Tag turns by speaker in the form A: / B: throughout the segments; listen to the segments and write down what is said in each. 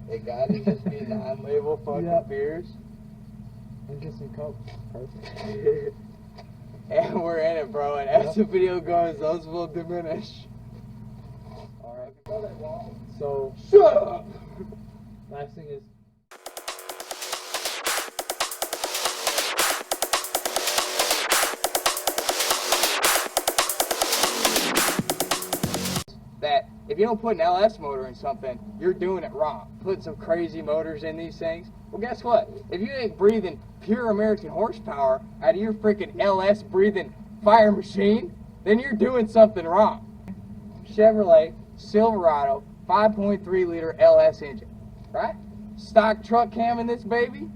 A: It gotta just be non-label fucking beers.
B: And just some Coke. Perfect.
A: And we're in it, bro. And as the video goes, those will diminish.
B: Alright. So,
A: shut up!
B: last thing is,
A: that if you don't put an LS motor in something, you're doing it wrong. Put some crazy motors in these things. Well, guess what? If you ain't breathing pure American horsepower out of your freaking LS breathing fire machine, then you're doing something wrong. Chevrolet Silverado 5.3 liter LS engine, right? Stock truck cam in this baby,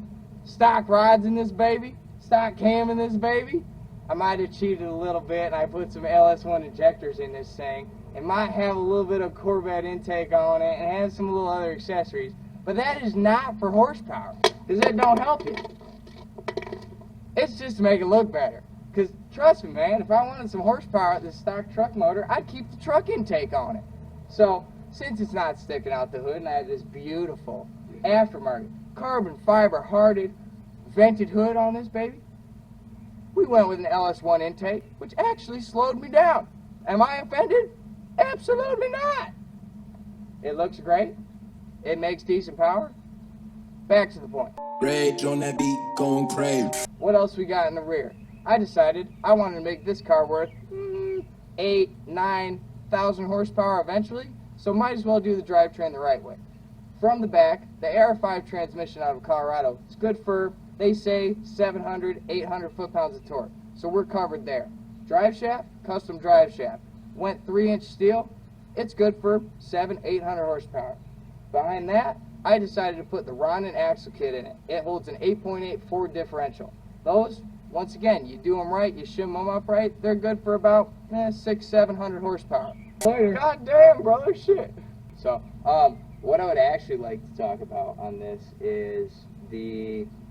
A: stock rods in this baby, stock cam in this baby. I might have cheated a little bit and I put some LS1 injectors in this thing. It might have a little bit of Corvette intake on it and have some little other accessories, but that is not for horsepower, because it don't help you. It's just to make it look better. Because trust me, man, if I wanted some horsepower at this stock truck motor, I'd keep the truck intake on it. So, since it's not sticking out the hood and I have this beautiful aftermarket carbon fiber hearted vented hood on this baby, we went with an LS1 intake, which actually slowed me down. Am I offended? Absolutely not. It looks great. It makes decent power. Back to the point.
C: Rage on that beat, going crazy.
A: What else we got in the rear? I decided I wanted to make this car worth 8,000-9,000 horsepower eventually, so might as well do the drivetrain the right way. From the back, the AR5 transmission out of Colorado is good for, they say, 700, 800 foot-pounds of torque, so we're covered there. Drive shaft, custom drive shaft. Went 3-inch steel, it's good for 700-800 horsepower. Behind that, I decided to put the Ronin axle kit in it. It holds an 8.8 Ford differential. Those, once again, you do them right, you shim them up right, they're good for about 600-700 horsepower. God damn, brother, shit. So, what I would actually like to talk about on this is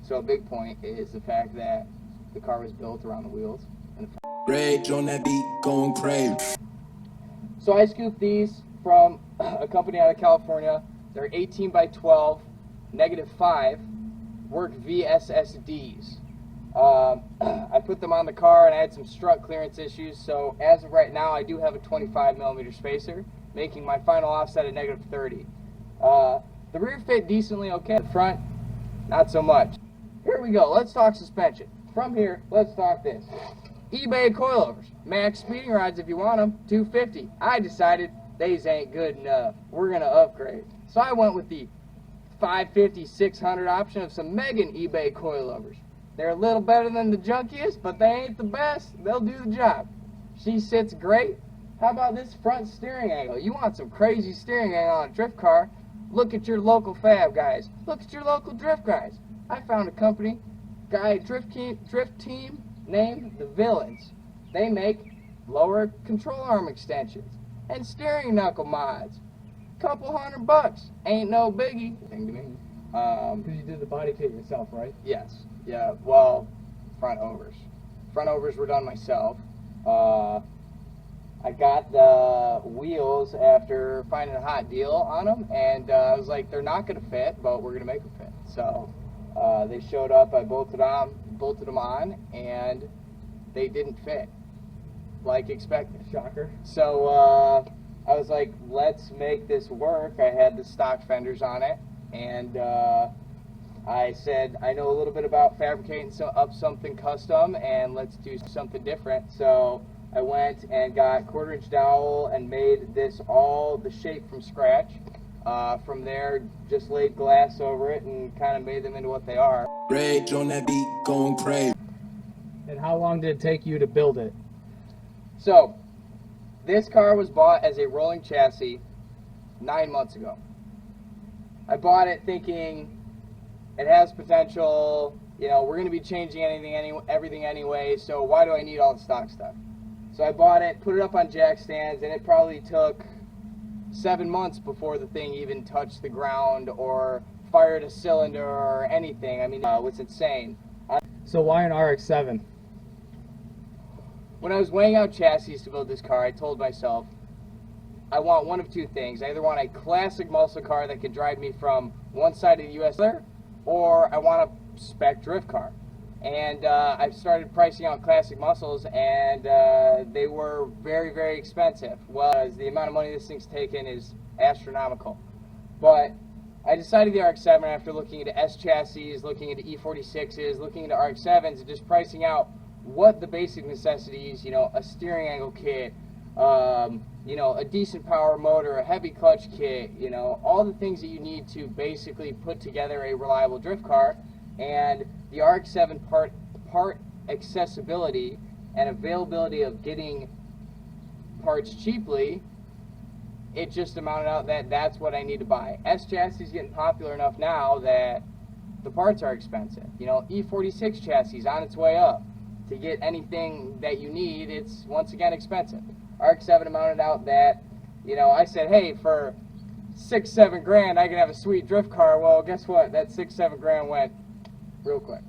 A: so a big point is the fact that the car was built around the wheels.
C: Rage on that beat, going crazy.
A: So I scooped these from a company out of California. They're 18 by 12, -5, work VSSDs. I put them on the car and I had some strut clearance issues, so as of right now I do have a 25mm spacer, making my final offset at -30. The rear fit decently okay, the front not so much. Here we go, let's talk suspension. From here, let's talk this. eBay coilovers, max speeding rods if you want them, $250. I decided these ain't good enough. We're gonna upgrade. So I went with the $550, $600 option of some Megan eBay coilovers. They're a little better than the junkiest, but they ain't the best. They'll do the job. She sits great. How about this front steering angle? You want some crazy steering angle on a drift car? Look at your local fab guys. Look at your local drift guys. I found a company, drift team named the Villains. They make lower control arm extensions and steering knuckle mods. Couple $100, ain't no biggie. Thing to me.
B: because you did the body kit yourself, right?
A: Yes. Yeah. Well, front overs. Front overs were done myself. I got the wheels after finding a hot deal on them, and I was like, they're not going to fit, but we're going to make them fit. So they showed up. I bolted them on, and they didn't fit like expected.
B: Shocker.
A: So I was like, let's make this work. I had the stock fenders on it, and I said, I know a little bit about fabricating up something custom, and let's do something different. So I went and got 1/4-inch dowel and made this all the shape from scratch. From there, just laid glass over it and kind of made them into what they are.
C: Rage on that beat, going crazy.
B: And how long did it take you to build it?
A: So, this car was bought as a rolling chassis 9 months ago. I bought it thinking it has potential, you know, we're going to be changing everything anyway, so why do I need all the stock stuff? So I bought it, put it up on jack stands, and it probably took 7 months before the thing even touched the ground or fired a cylinder or anything. I mean, it's insane.
B: So why an RX7?
A: When I was weighing out chassis to build this car, I told myself, I want one of two things. I either want a classic muscle car that can drive me from one side of the U.S. or I want a spec drift car. And I've started pricing out classic muscles, and they were very, very expensive. Well, the amount of money this thing's taken is astronomical. But I decided the RX7 after looking into S chassis, looking into E46s, looking into RX7s, and just pricing out what the basic necessities, you know, a steering angle kit, you know, a decent power motor, a heavy clutch kit, you know, all the things that you need to basically put together a reliable drift car. And the RX7 part accessibility and availability of getting parts cheaply, it just amounted out that that's what I need to buy. S chassis is getting popular enough now that the parts are expensive. You know, E46 chassis is on its way up. To get anything that you need, it's once again expensive. RX7 amounted out that, you know, I said, hey, for $6-7 grand I can have a sweet drift car. Well, guess what? That $6-7 grand went real quick.